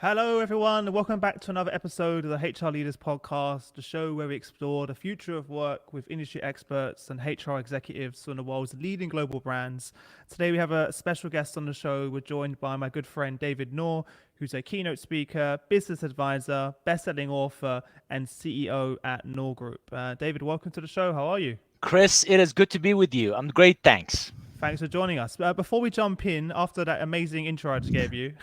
Hello, everyone. Welcome back to another episode of the HR Leaders Podcast, the show where we explore the future of work with industry experts and HR executives from the world's leading global brands. Today, we have a special guest on the show. We're joined by my good friend David Noor, who's a keynote speaker, business advisor, best-selling author, and CEO at Noor Group. David, welcome to the show. How are you? Chris, it is good to be with you. I'm great, thanks. Thanks for joining us. Before we jump in, after that amazing intro I just gave you,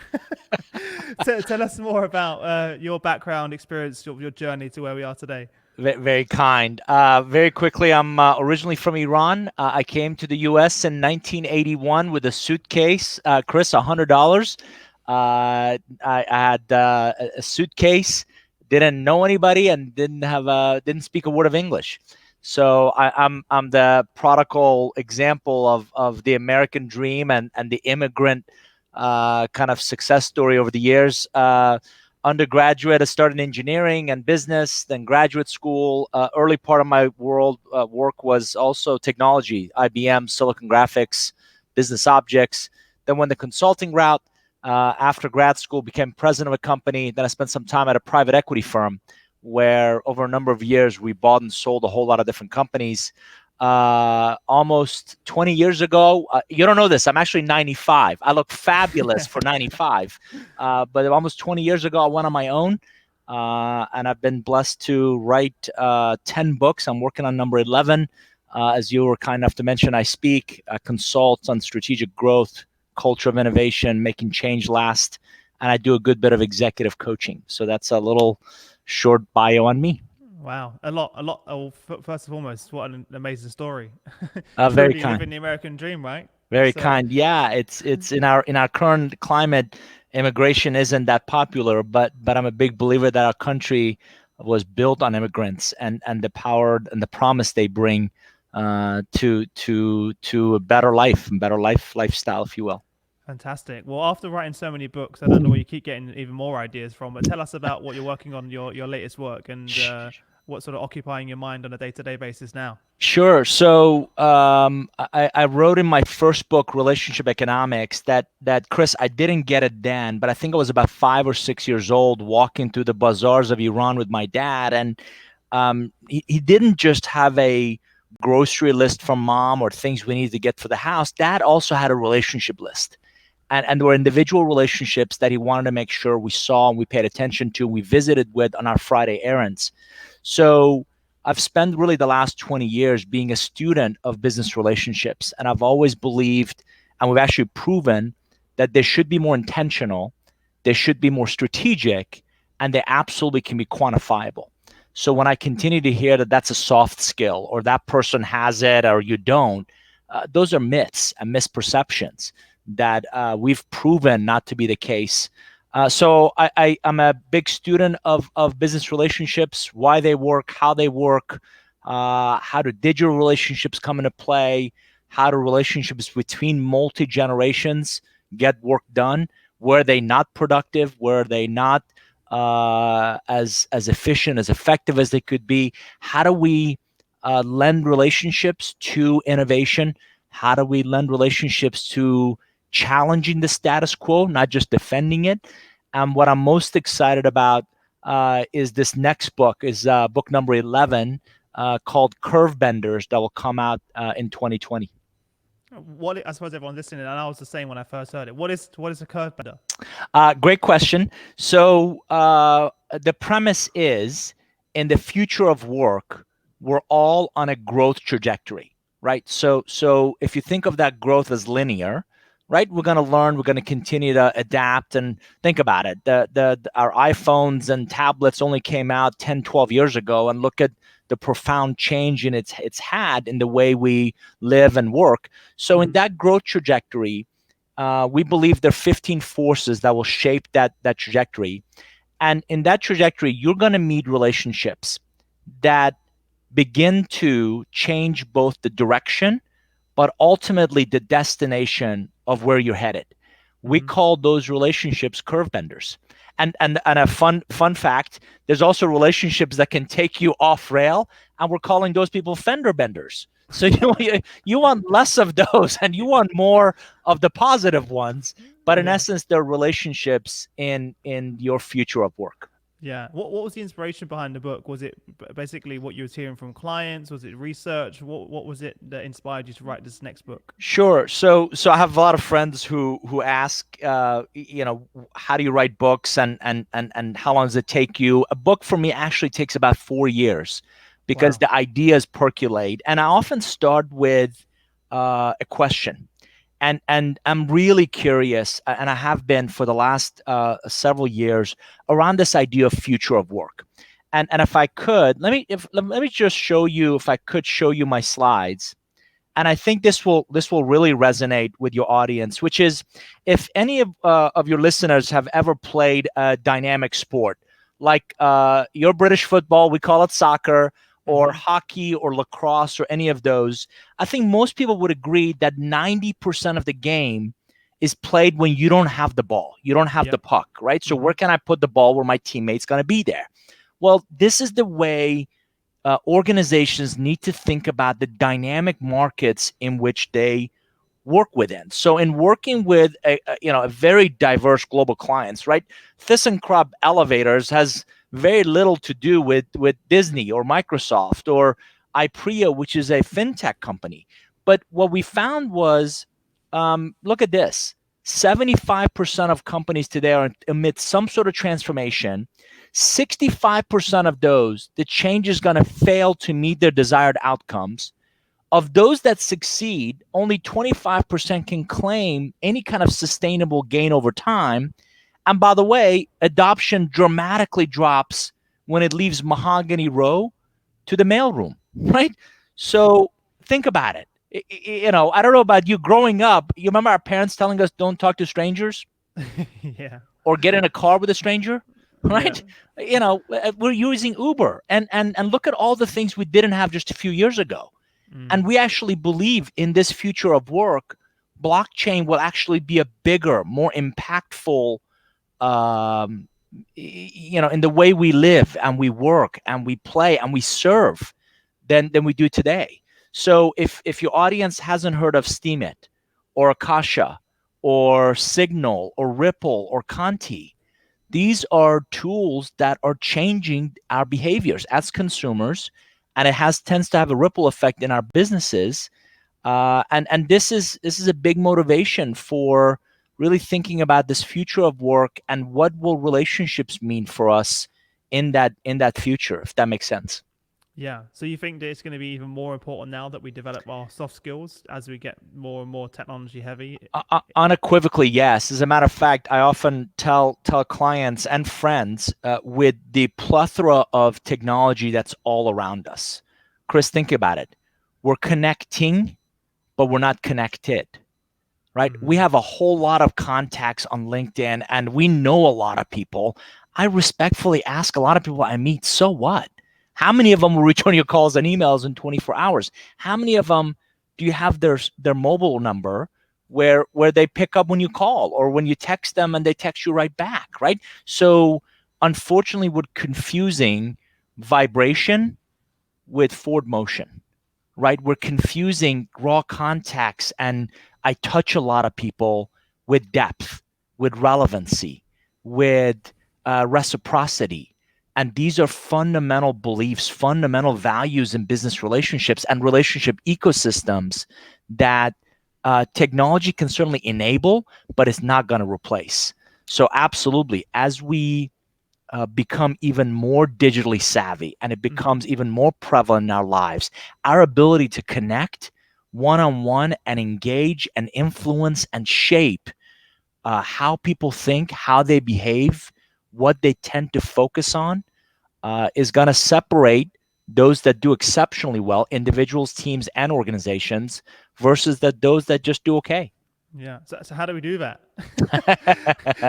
tell us more about your background, experience, your journey to where we are today. Very kind. Very quickly, I'm originally from Iran. I came to the U.S. in 1981 with a suitcase, Chris, $100. I had a suitcase, didn't know anybody, and didn't speak a word of English. So I'm the prodigal example of the American dream and the immigrant kind of success story over the years. Undergraduate, I started engineering and business, then graduate school. Early part of my work was also technology, IBM, Silicon Graphics, business objects. Then went the consulting route. After grad school, became president of a company. Then I spent some time at a private equity firm where over a number of years, we bought and sold a whole lot of different companies. Almost 20 years ago, you don't know this, I'm actually 95. I look fabulous for 95. But almost 20 years ago, I went on my own. And I've been blessed to write 10 books. I'm working on number 11. As you were kind enough to mention, I speak, consult on strategic growth, culture of innovation, making change last. And I do a good bit of executive coaching. So that's a little short bio on me. Wow, a lot. Oh, first and foremost, what an amazing story! Very Truly kind. living the American dream, right? Very So, kind. Yeah, it's in our current climate, immigration isn't that popular, but I'm a big believer that our country was built on immigrants and the power and the promise they bring to a better lifestyle, if you will. fantastic. Well, after writing so many books, I don't know where you keep getting even more ideas from, but tell us about what you're working on, your latest work, and what's sort of occupying your mind on a day-to-day basis now. Sure. So I wrote in my first book, Relationship Economics, that Chris, I didn't get it then, but I think I was about 5 or 6 years old, walking through the bazaars of Iran with my dad, and he didn't just have a grocery list from mom or things we needed to get for the house. Dad also had a relationship list, and there were individual relationships that he wanted to make sure we saw and we paid attention to, we visited with on our Friday errands. So I've spent really the last 20 years being a student of business relationships. And I've always believed, and we've actually proven, that they should be more intentional, they should be more strategic, and they absolutely can be quantifiable. So when I continue to hear that that's a soft skill or that person has it or you don't, those are myths and misperceptions that we've proven not to be the case. So I'm a big student of business relationships, why they work, how do digital relationships come into play, how do relationships between multi-generations get work done, were they not productive, were they not as efficient, as effective as they could be, how do we lend relationships to innovation, how do we lend relationships to challenging the status quo, not just defending it. And what I'm most excited about is this next book, is book number 11, called Curve Benders, that will come out in 2020. I suppose everyone listening, and I was the same when I first heard it. What is a curve bender? Great question. So the premise is, in the future of work, we're all on a growth trajectory, right? So if you think of that growth as linear, right, we're going to learn, we're going to continue to adapt, and think about it. Our iPhones and tablets only came out 10, 12 years ago, and look at the profound change in it's had in the way we live and work. So in that growth trajectory, we believe there are 15 forces that will shape that trajectory. And in that trajectory, you're going to meet relationships that begin to change both the direction, but ultimately the destination of where you're headed. We call those relationships curve benders. And a fun fact, there's also relationships that can take you off rail, and we're calling those people fender benders. So you want less of those and you want more of the positive ones. But in Yeah. essence, they're relationships in your future of work. Yeah. What was the inspiration behind the book? Was it basically what you were hearing from clients? Was it research? What was it that inspired you to write this next book? Sure. So I have a lot of friends who ask, how do you write books, and how long does it take you? A book for me actually takes about 4 years because Wow. the ideas percolate, and I often start with a question, and I'm really curious, and I have been for the last several years around this idea of future of work. And if I could, let me just show you, if I could show you my slides, and I think this will really resonate with your audience, which is, if any of your listeners have ever played a dynamic sport, like your British football, we call it soccer, or Mm-hmm. hockey or lacrosse or any of those, I think most people would agree that 90% of the game is played when you don't have the ball, you don't have the Yep. puck, right? So Mm-hmm. where can I put the ball where my teammate's going to be there? Well, this is the way organizations need to think about the dynamic markets in which they work within. So in working with a very diverse global clients, right? ThyssenKrupp Elevators has very little to do with Disney or Microsoft or IPRIA, which is a fintech company. But what we found was, look at this: 75% of companies today are amid some sort of transformation. 65% of those, the change is going to fail to meet their desired outcomes. Of those that succeed, only 25% can claim any kind of sustainable gain over time. And by the way, adoption dramatically drops when it leaves Mahogany Row to the mailroom, right? So think about it. I don't know about you growing up. You remember our parents telling us don't talk to strangers Yeah. or get in a car with a stranger, Yeah. right? We're using Uber, and look at all the things we didn't have just a few years ago. And Mm. we actually believe in this future of work, blockchain will actually be a bigger, more impactful, um, in the way we live and we work and we play and we serve than we do today. So if your audience hasn't heard of Steemit or Akasha or Signal or Ripple or Conti, these are tools that are changing our behaviors as consumers, and it has tends to have a ripple effect in our businesses. And this is a big motivation for really thinking about this future of work and what will relationships mean for us in that future, if that makes sense. Yeah. So you think that it's going to be even more important now that we develop our soft skills as we get more and more technology heavy? Unequivocally, yes. As a matter of fact, I often tell clients and friends, with the plethora of technology that's all around us. Chris, think about it. We're connecting, but we're not connected, right? We Mm. have a whole lot of contacts on LinkedIn, and we know a lot of people. I respectfully ask a lot of people I meet, so what? How many of them will return your calls and emails in 24 hours? How many of them do you have their mobile number where they pick up when you call, or when you text them and they text you right back, right? So unfortunately, we're confusing vibration with forward motion, right? We're confusing raw contacts and I touch a lot of people with depth, with relevancy, with reciprocity. And these are fundamental beliefs, fundamental values in business relationships and relationship ecosystems that technology can certainly enable, but it's not going to replace. So, absolutely, as we become even more digitally savvy and it Mm-hmm. becomes even more prevalent in our lives, our ability to connect one on one and engage and influence and shape how people think, how they behave, what they tend to focus on, is going to separate those that do exceptionally well, individuals, teams, and organizations, versus those that just do okay. Yeah. So how do we do that?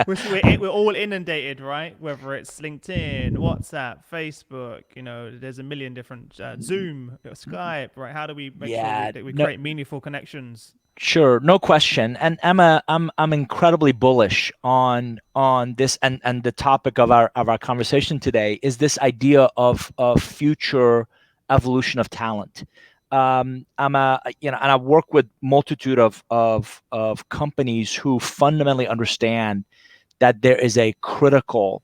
We're all inundated, right? Whether it's LinkedIn, WhatsApp, Facebook, there's a million different Zoom, Skype, right? How do we make sure Yeah, that we no, create meaningful connections? sure, no question. And Emma, I'm incredibly bullish on this, and the topic of our conversation today is this idea of future evolution of talent. I'm a and I work with multitude of companies who fundamentally understand that there is a critical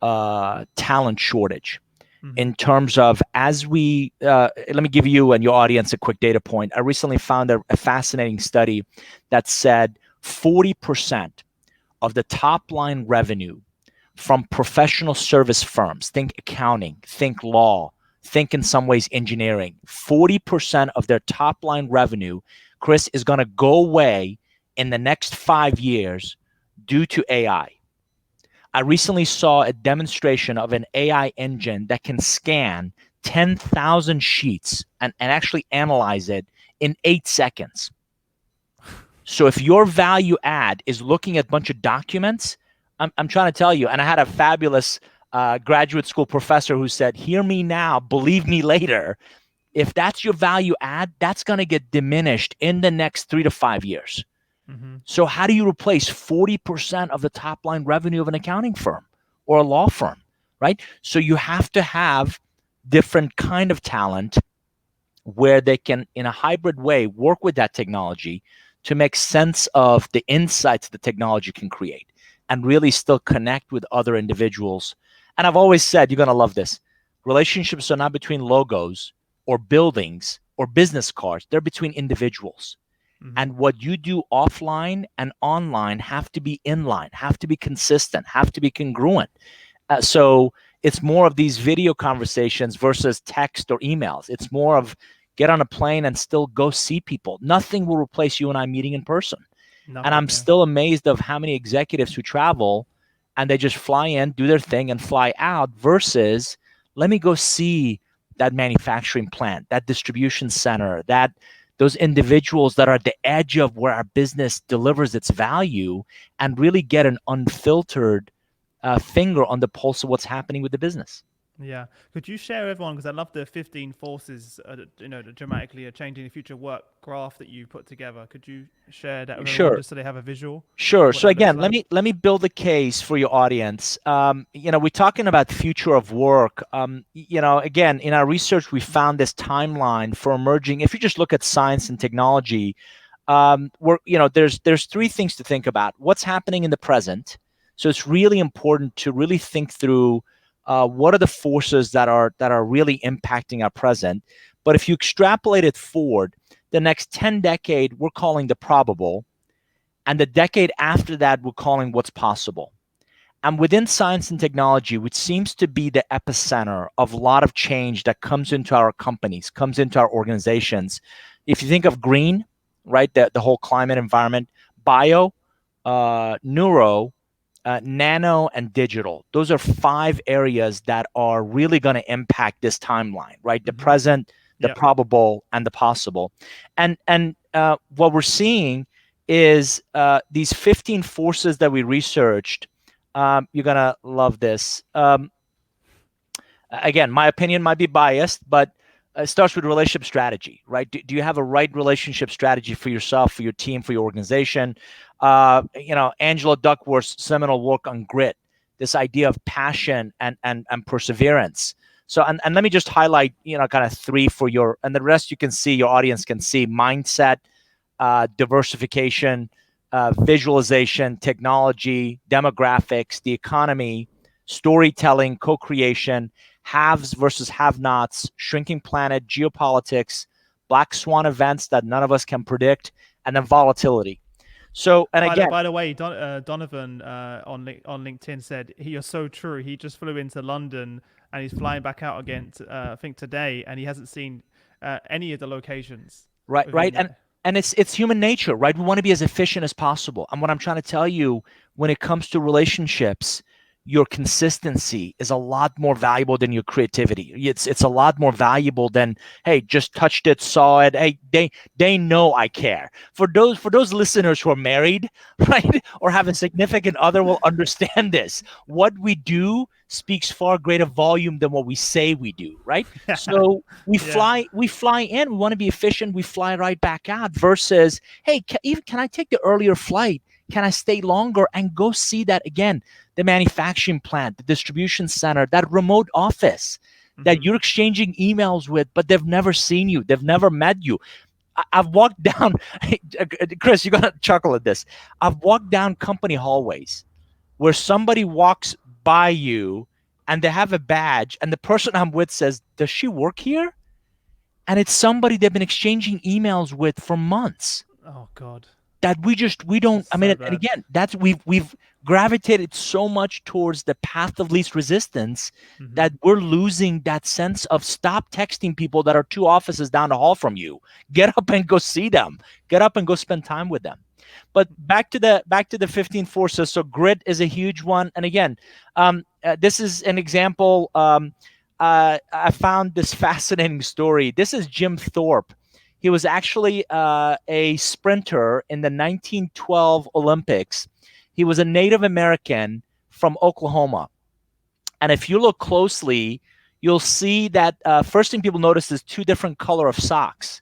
talent shortage Mm-hmm. in terms of as we let me give you and your audience a quick data point. I recently found a fascinating study that said 40% of the top line revenue from professional service firms, think accounting, think law, think in some ways engineering, 40% of their top line revenue, Chris, is going to go away in the next 5 years due to AI. I recently saw a demonstration of an AI engine that can scan 10,000 sheets and actually analyze it in 8 seconds. So if your value add is looking at a bunch of documents, I'm trying to tell you, and I had a fabulous graduate school professor who said, hear me now, believe me later. If that's your value add, that's going to get diminished in the next 3 to 5 years. Mm-hmm. So how do you replace 40% of the top line revenue of an accounting firm or a law firm, right? So you have to have different kind of talent where they can, in a hybrid way, work with that technology to make sense of the insights the technology can create and really still connect with other individuals. And I've always said, you're going to love this. Relationships are not between logos or buildings or business cards. They're between individuals. Mm-hmm. And what you do offline and online have to be inline, have to be consistent, have to be congruent. So it's more of these video conversations versus text or emails. It's more of get on a plane and still go see people. Nothing will replace you and I meeting in person. And Nothing. I'm Yeah. still amazed of how many executives who travel and they just fly in, do their thing and fly out versus let me go see that manufacturing plant, that distribution center, that those individuals that are at the edge of where our business delivers its value and really get an unfiltered finger on the pulse of what's happening with the business. Yeah. Could you share everyone, because I love the 15 forces, that dramatically are changing the future work graph that you put together. Could you share that with everyone Sure. just so they have a visual Sure. of what So that looks again, like? let me build a case for your audience. We're talking about future of work. Again, in our research, we found this timeline for emerging. If you just look at science and technology, there's three things to think about. What's happening in the present? So it's really important to really think through what are the forces that are really impacting our present. But if you extrapolate it forward, the next 10 decade we're calling the probable, and the decade after that we're calling what's possible. And within science and technology, which seems to be the epicenter of a lot of change that comes into our companies, comes into our organizations. If you think of green, right, the whole climate environment, bio, neuro, nano, and digital. Those are 5 areas that are really going to impact this timeline, right? The Mm-hmm. present, the Yep. probable, and the possible. And what we're seeing is these 15 forces that we researched. You're going to love this. Again, my opinion might be biased, but it starts with relationship strategy, right? Do you have a right relationship strategy for yourself, for your team, for your organization? Angela Duckworth's seminal work on grit, this idea of passion and perseverance. So, and let me just highlight, kind of 3 for your, and the rest you can see, your audience can see: mindset, diversification, visualization, technology, demographics, the economy, storytelling, co-creation, haves versus have-nots, shrinking planet, geopolitics, black swan events that none of us can predict, and then volatility. So, and again, By the way, Donovan on LinkedIn said, "You're so true. He just flew into London and he's flying back out again, I think today, and he hasn't seen any of the locations." right, Within and it's human nature, right? We want to be as efficient as possible. And what I'm trying to tell you, when it comes to relationships, your consistency is a lot more valuable than your creativity. It's a lot more valuable than, hey, just touched it, saw it. Hey, they know I care. For those listeners who are married, right, or have a significant other, will understand this. What we do speaks far greater volume than what we say we do, right? So we Yeah. fly in, we want to be efficient, we fly right back out versus, hey, can I take the earlier flight? Can I stay longer and go see that again? The manufacturing plant, the distribution center, that remote office. that Hmm. you're exchanging emails with, but they've never seen you, they've never met you. I've walked down, Chris, you're gonna chuckle at this. I've walked down company hallways where somebody walks by you and they have a badge, and the person I'm with says, "Does she work here?" And it's somebody they've been exchanging emails with for months. Oh God, That we don't. that's I mean, so and bad. again, that's we've gravitated so much towards the path of least resistance Hmm. that we're losing that sense of stop texting people that are 2 offices down the hall from you. Get up and go see them. Get up and go spend time with them. But back to the 15 forces. So grit is a huge one. And again, this is an example. I found this fascinating story. This is Jim Thorpe. He was actually a sprinter in the 1912 Olympics. He was a Native American from Oklahoma. And if you look closely, you'll see that first thing people notice is two different color of socks.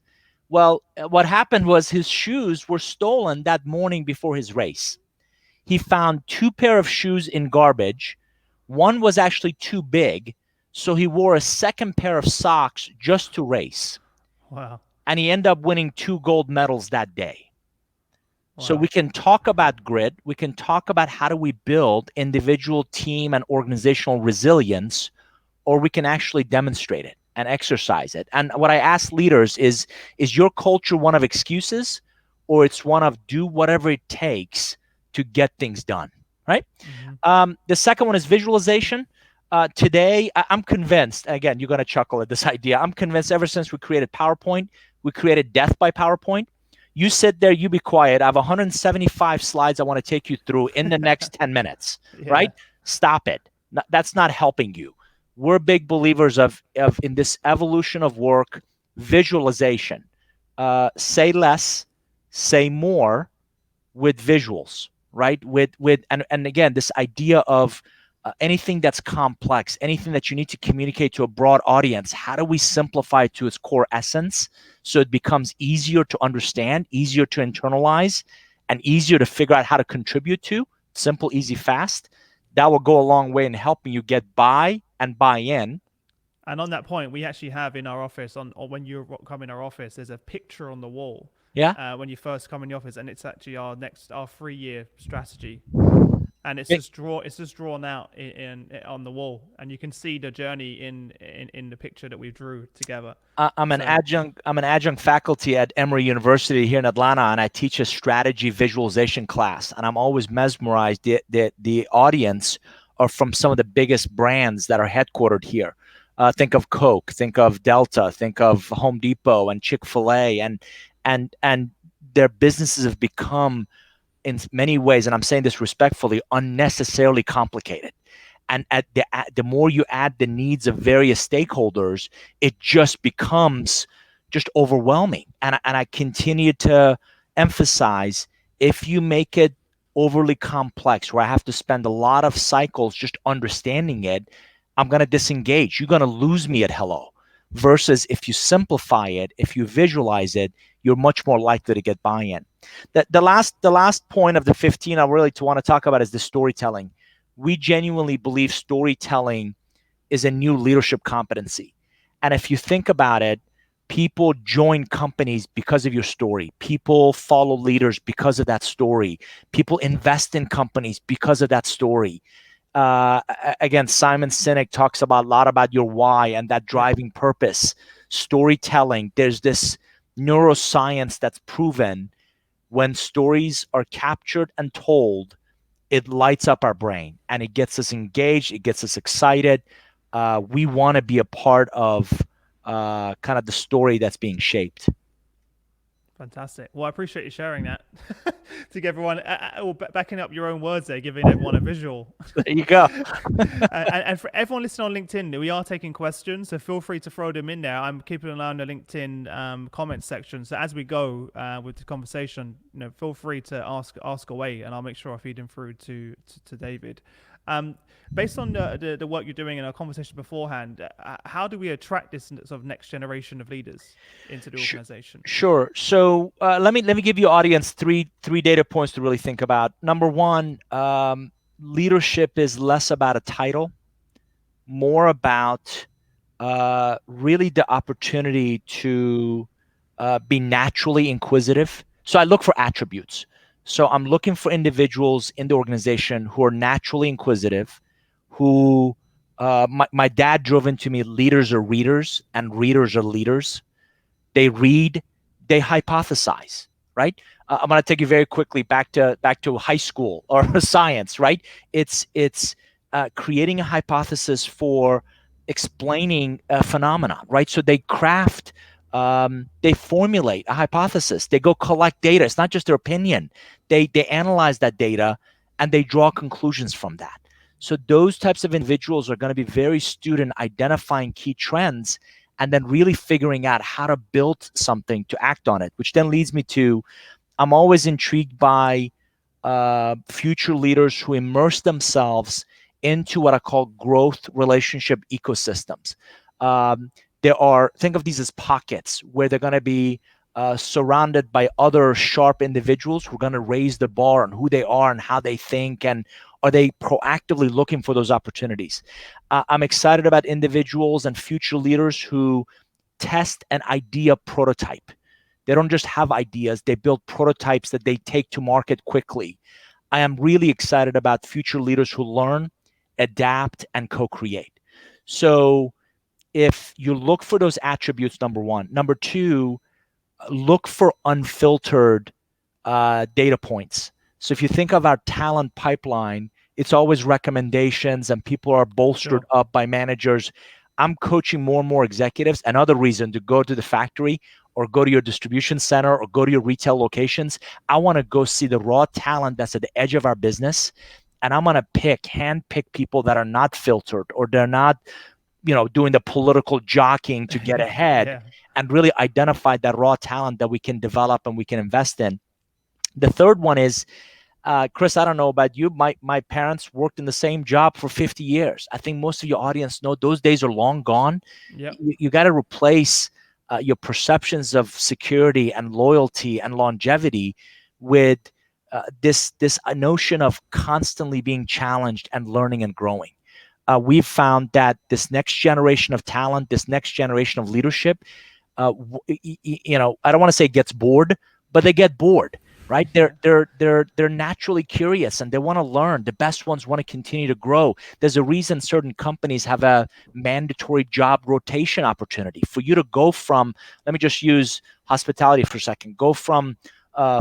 Well, what happened was his shoes were stolen that morning before his race. He found two pair of shoes in garbage. One was actually too big, so he wore a second pair of socks just to race. Wow. And he ended up winning 2 gold medals that day. So Wow. we can talk about grit. We can talk about how do we build individual, team, and organizational resilience, or we can actually demonstrate it and exercise it. And what I ask leaders is your culture one of excuses, or it's one of do whatever it takes to get things done, right? Hmm. The second one is visualization. Today, I'm convinced, again, you're going to chuckle at this idea. I'm convinced ever since we created PowerPoint, we created death by PowerPoint. You sit there, you be quiet. I have 175 slides I want to take you through in the next 10 minutes, Yeah. right? Stop it. That's not helping you. We're big believers of in this evolution of work, visualization. Say less, say more, with visuals, right? With and again, this idea of anything that's complex, anything that you need to communicate to a broad audience, how do we simplify it to its core essence so it becomes easier to understand, easier to internalize, and easier to figure out how to contribute to? Simple, easy, fast. That will go a long way in helping you get buy and buy in. And on that point, we actually have in our office, on or when you come in our office, there's a picture on the wall Yeah. when you first come in the office, and it's actually our 3 year strategy, and It, it's just drawn out on the wall, and you can see the journey in the picture that we drew together. I'm an So adjunct. I'm an adjunct faculty at Emory University here in Atlanta, and I teach a strategy visualization class. And I'm always mesmerized. The audience are from some of the biggest brands that are headquartered here. Think of Coke, think of Delta, think of Home Depot and Chick-fil-A, and their businesses have become, in many ways, and I'm saying this respectfully, unnecessarily complicated. And the more you add the needs of various stakeholders, it just becomes just overwhelming. And I continue to emphasize, if you make it overly complex, where I have to spend a lot of cycles just understanding it, I'm going to disengage. You're going to lose me at hello. Versus if you simplify it, if you visualize it, you're much more likely to get buy-in. The last point of the 15 I really want to talk about is the storytelling. We genuinely believe storytelling is a new leadership competency. And if you think about it, people join companies because of your story. People follow leaders because of that story. People invest in companies because of that story. Again, Simon Sinek talks about a lot about your why and that yeah, driving purpose. Storytelling, there's this neuroscience that's proven when stories are captured and told, it lights up our brain and it gets us engaged. It gets us excited. We want to be a part of kind of the story that's being shaped. fantastic. Well, I appreciate you sharing that to give everyone, backing up your own words there, giving everyone a visual. There you go. And for everyone listening on LinkedIn, we are taking questions, so feel free to throw them in there. I'm keeping an eye on the LinkedIn comments section. So as we go with the conversation, feel free to ask away, and I'll make sure I feed them through to David. Um, Based on the work you're doing in our conversation beforehand, how do we attract this sort of next generation of leaders into the organization? Sure. So let me give you audience three data points to really think about. Number one, leadership is less about a title, more about really the opportunity to be naturally inquisitive. So I look for attributes. So I'm looking for individuals in the organization who are naturally inquisitive, who my dad drove into me, leaders are readers and readers are leaders. They read, they hypothesize, right? I'm going to take you very quickly back to high school or science, right? It's creating a hypothesis for explaining a phenomenon, right? So they formulate a hypothesis. They go collect data. It's not just their opinion. They analyze that data and they draw conclusions from that. So those types of individuals are going to be very astute in identifying key trends and then really figuring out how to build something to act on it, which then leads me to I'm always intrigued by future leaders who immerse themselves into what I call growth relationship ecosystems. Um, think of these as pockets where they're going to be surrounded by other sharp individuals who are going to raise the bar on who they are and how they think, and are they proactively looking for those opportunities. I'm excited about individuals and future leaders who test an idea prototype. They don't just have ideas, they build prototypes that they take to market quickly. I am really excited about future leaders who learn, adapt, and co-create. So if you look for those attributes, number one. Number two, look for unfiltered data points. So if you think of our talent pipeline, it's always recommendations and people are bolstered up by managers. I'm coaching more and more executives. Another reason to go to the factory or go to your distribution center or go to your retail locations. I want to go see the raw talent that's at the edge of our business. And I'm going to hand pick people that are not filtered or they're not, doing the political jockeying to get ahead, Yeah. and really identify that raw talent that we can develop and we can invest in. The third one is, Chris, I don't know about you. My parents worked in the same job for 50 years. I think most of your audience know those days are long gone. Yep. You got to replace your perceptions of security and loyalty and longevity with this notion of constantly being challenged and learning and growing. We've found that this next generation of talent, this next generation of leadership, I don't want to say gets bored, but they get bored, right? They're naturally curious and they want to learn. The best ones want to continue to grow. There's a reason certain companies have a mandatory job rotation opportunity for you to go from, let me just use hospitality for a second, go from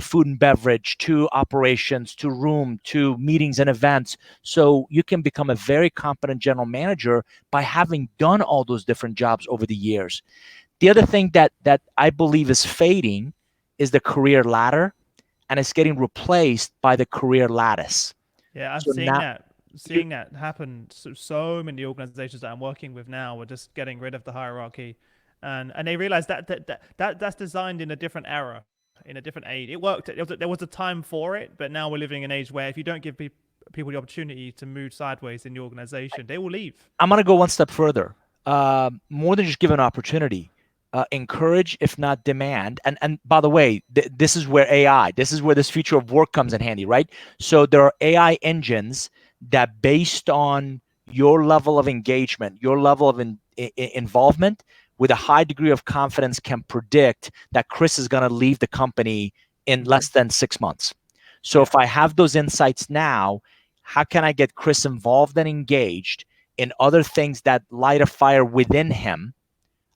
food and beverage to operations to room to meetings and events, so you can become a very competent general manager by having done all those different jobs over the years. The other thing that I believe is fading is the career ladder, and it's getting replaced by the career lattice. Yeah, I'm So seeing now, that seeing that happen. So many organizations that I'm working with now are just getting rid of the hierarchy, and they realize that's designed in a different era, in a different age. It worked. There was a time for it, but now we're living in an age where if you don't give people the opportunity to move sideways in the organization, they will leave. I'm going to go one step further. More than just give an opportunity, encourage, if not demand. And by the way, this is where this is where this future of work comes in handy, right? So there are AI engines that, based on your level of engagement, your level of involvement, with a high degree of confidence, can predict that Chris is going to leave the company in less than 6 months. So if I have those insights now, how can I get Chris involved and engaged in other things that light a fire within him?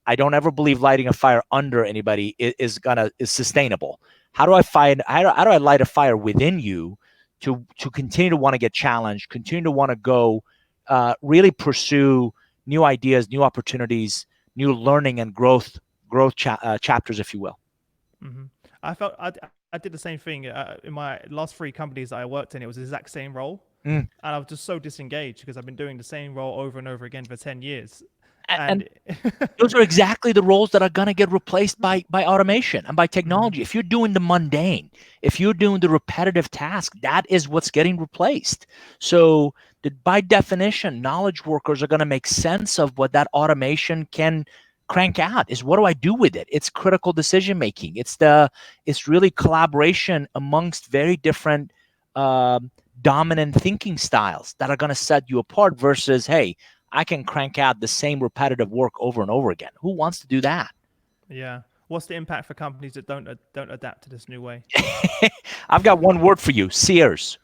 I don't ever believe lighting a fire under anybody is sustainable. How do I light a fire within you to continue to want to get challenged, continue to want to go, really pursue new ideas, new opportunities, new learning and growth chapters, if you will. Mm-hmm. I did the same thing in my last 3 companies that I worked in. It was the exact same role, and I was just so disengaged because I've been doing the same role over and over again for 10 years. And those are exactly the roles that are going to get replaced by automation and by technology. Mm-hmm. If you're doing the mundane, if you're doing the repetitive task, that is what's getting replaced. So by definition, knowledge workers are going to make sense of what that automation can crank out. Is what do I do with it? It's critical decision making. It's really collaboration amongst very different dominant thinking styles that are going to set you apart versus, hey, I can crank out the same repetitive work over and over again. Who wants to do that? Yeah. What's the impact for companies that don't adapt to this new way? I've got one word for you: Sears,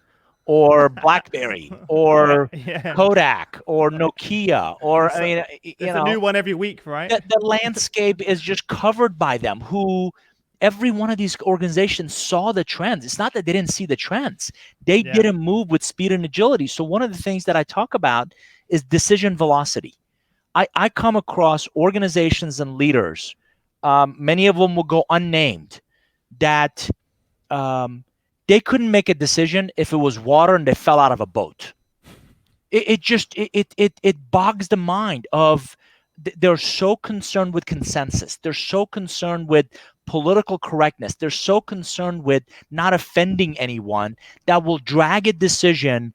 or BlackBerry, or Yeah. Kodak, or Nokia, or It's I a, mean, it's a new one every week, right? the landscape is just covered by them. Who every one of these organizations saw the trends. It's not that they didn't see the trends; they Yeah. didn't move with speed and agility. So one of the things that I talk about is decision velocity. I come across organizations and leaders, many of them will go unnamed, that they couldn't make a decision if it was water and they fell out of a boat. It bogs the mind of they're so concerned with consensus. They're so concerned with political correctness. They're so concerned with not offending anyone that will drag a decision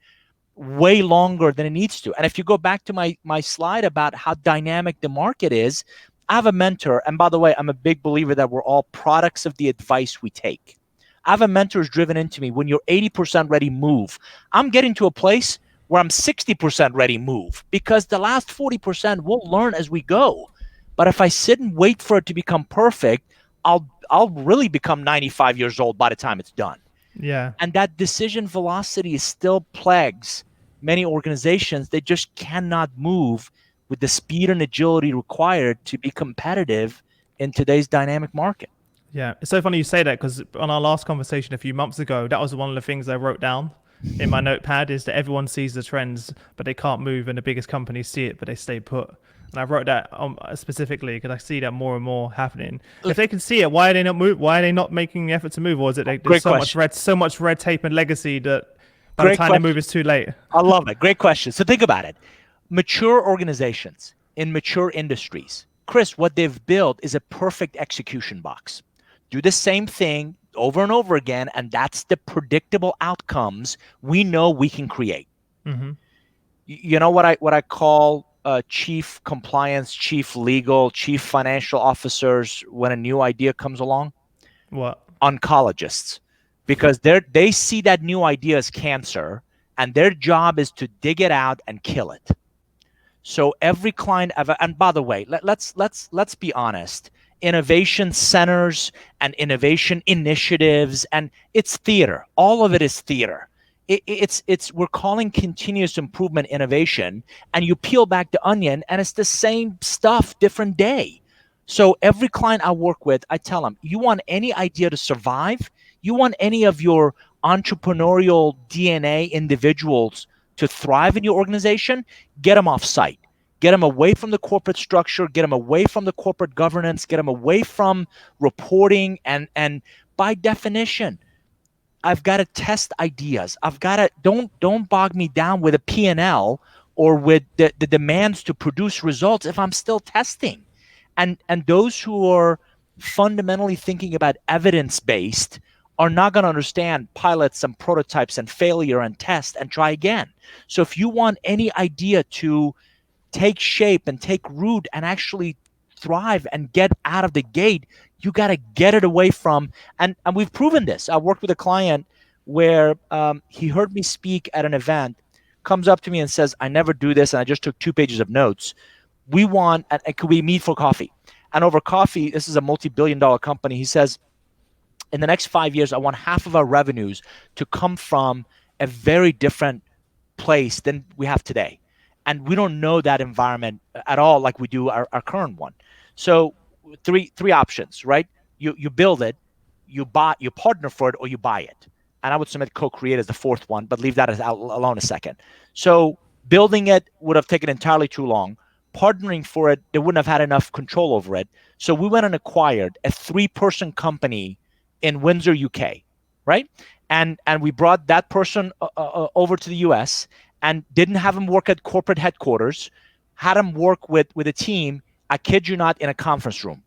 way longer than it needs to. And if you go back to my slide about how dynamic the market is, I have a mentor, and by the way, I'm a big believer that we're all products of the advice we take. I have a mentor who's driven into me: when you're 80% ready, move. I'm getting to a place where I'm 60% ready, move, because the last 40% we'll learn as we go. But if I sit and wait for it to become perfect, I'll really become 95 years old by the time it's done. Yeah. And that decision velocity still plagues many organizations. They just cannot move with the speed and agility required to be competitive in today's dynamic market. Yeah, it's so funny you say that because on our last conversation a few months ago, that was one of the things I wrote down in my notepad is that everyone sees the trends, but they can't move, and the biggest companies see it, but they stay put. And I wrote that specifically because I see that more and more happening. If they can see it, why are they not move? Why are they not making the effort to move? Or is it there's Great question. so much red tape and legacy that by the Great time they move, question. it's too late? I love it. Great question. So think about it. Mature organizations in mature industries, Chris, what they've built is a perfect execution box. Do the same thing over and over again, and that's the predictable outcomes we know we can create. Mm-hmm. You know what I call chief compliance, chief legal, chief financial officers when a new idea comes along? What? Oncologists, because they see that new idea as cancer, and their job is to dig it out and kill it. So every client ever, and by the way, let's be honest. Innovation centers and innovation initiatives, and it's theater. All of it is theater. It's we're calling continuous improvement innovation, and you peel back the onion, and it's the same stuff, different day. So every client I work with, I tell them, you want any idea to survive, you want any of your entrepreneurial DNA individuals to thrive in your organization, get them off site. Get them away from the corporate structure, get them away from the corporate governance, get them away from reporting. And by definition, I've got to test ideas. I've got to don't bog me down with a P&L or with the demands to produce results if I'm still testing. And those who are fundamentally thinking about evidence-based are not going to understand pilots and prototypes and failure and test and try again. So if you want any idea to take shape and take root and actually thrive and get out of the gate, you got to get it away from. And we've proven this. I worked with a client where he heard me speak at an event, comes up to me and says, I never do this, and I just took 2 pages of notes. We want, and could we meet for coffee? And over coffee, this is a multi-billion-dollar company. He says, in the next 5 years, I want half of our revenues to come from a very different place than we have today. And we don't know that environment at all like we do our current one. So three options, right? You build it, you partner for it, or you buy it. And I would submit co-create as the fourth one, but leave that as out alone a second. So building it would have taken entirely too long. Partnering for it, they wouldn't have had enough control over it. So we went and acquired a 3-person company in Windsor, UK, right? And we brought that person over to the US and didn't have him work at corporate headquarters, had him work with a team, I kid you not, in a conference room.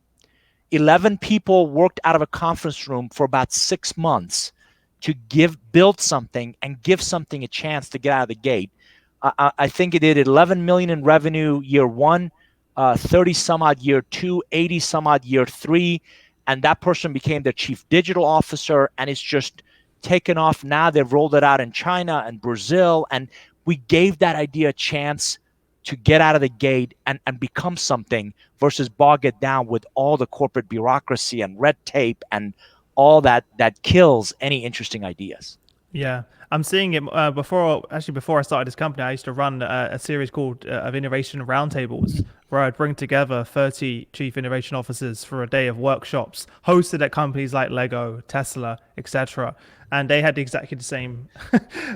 11 people worked out of a conference room for about 6 months to build something and give something a chance to get out of the gate. I think it did 11 million in revenue year 1, 30 some odd year 2, 80 some odd year 3, and that person became their chief digital officer, and it's just taken off. Now they've rolled it out in China and Brazil, and we gave that idea a chance to get out of the gate and become something versus bog it down with all the corporate bureaucracy and red tape and all that kills any interesting ideas. Yeah, I'm seeing it before. Actually, before I started this company, I used to run a series called of innovation roundtables, where I'd bring together 30 chief innovation officers for a day of workshops, hosted at companies like Lego, Tesla, etc. And they had exactly the same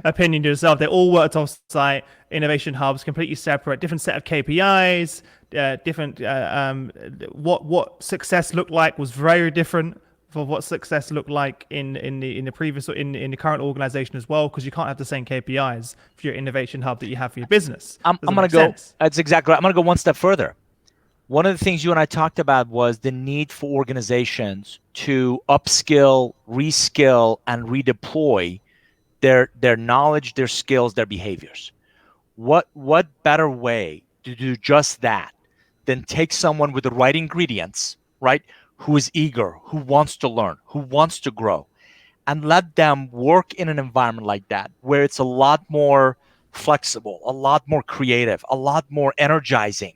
opinion to yourself. They all worked off-site, innovation hubs, completely separate, different set of KPIs, different. What success looked like was very different for what success looked like in the previous in the current organization as well, because you can't have the same KPIs for your innovation hub that you have for your business. I'm going to go. That's exactly right. I'm going to go one step further. One of the things you and I talked about was the need for organizations to upskill, reskill, and redeploy their knowledge, their skills, their behaviors. What better way to do just that than take someone with the right ingredients, right? Who is eager, who wants to learn, who wants to grow, and let them work in an environment like that where it's a lot more flexible, a lot more creative, a lot more energizing,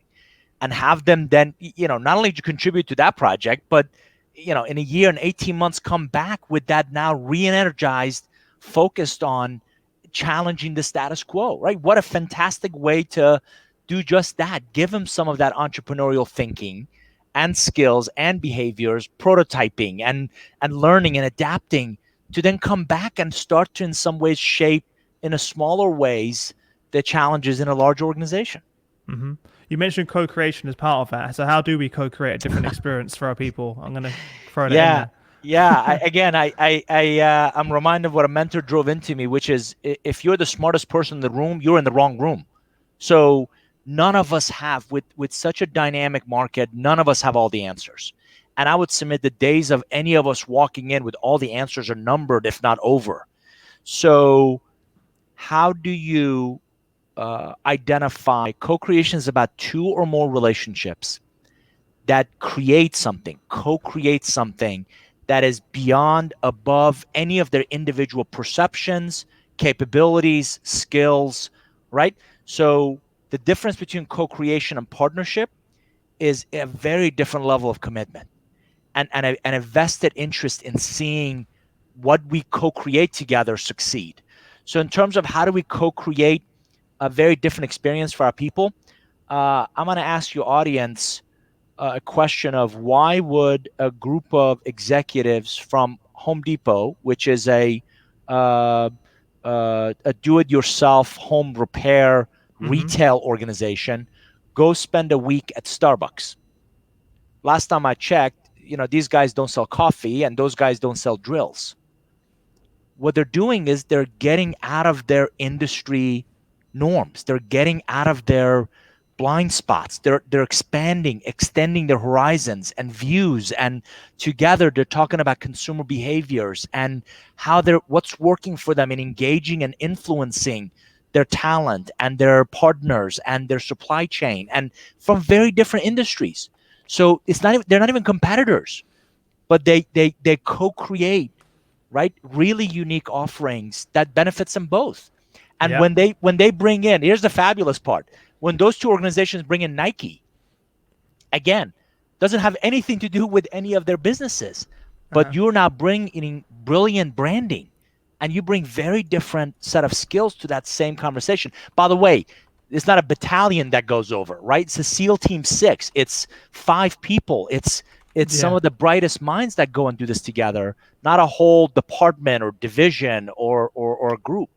and have them then, not only to contribute to that project, but, in a year and 18 months, come back with that now re-energized, focused on challenging the status quo, right? What a fantastic way to do just that. Give them some of that entrepreneurial thinking and skills and behaviors, prototyping and learning and adapting, to then come back and start to in some ways shape in a smaller ways the challenges in a large organization. Mm-hmm. You mentioned co-creation as part of that. So how do we co-create a different experience for our people? I'm going to throw that in there. Yeah. I'm reminded of what a mentor drove into me, which is, if you're the smartest person in the room, you're in the wrong room. So none of us have, with such a dynamic market, none of us have all the answers. And I would submit the days of any of us walking in with all the answers are numbered, if not over. So how do you identify? Co-creation is about two or more relationships that create something, co-create something that is beyond, above any of their individual perceptions, capabilities, skills, right? So the difference between co-creation and partnership is a very different level of commitment and a vested interest in seeing what we co-create together succeed. So in terms of how do we co-create a very different experience for our people, I'm going to ask your audience a question of, why would a group of executives from Home Depot, which is a do-it-yourself home repair retail organization, go spend a week at Starbucks? Last time I checked, these guys don't sell coffee and those guys don't sell drills. What they're doing is they're getting out of their industry norms. They're getting out of their blind spots. They're expanding, extending their horizons and views, and together they're talking about consumer behaviors and how what's working for them in engaging and influencing their talent and their partners and their supply chain, and from very different industries. So they're not even competitors, but they co-create, right, really unique offerings that benefits them both. And when they bring in, here's the fabulous part, when those two organizations bring in Nike, again, doesn't have anything to do with any of their businesses, but you're now bringing in brilliant branding, and you bring very different set of skills to that same conversation. By the way, it's not a battalion that goes over, right? It's a SEAL Team 6. It's 5 people. It's some of the brightest minds that go and do this together, not a whole department or division or a group.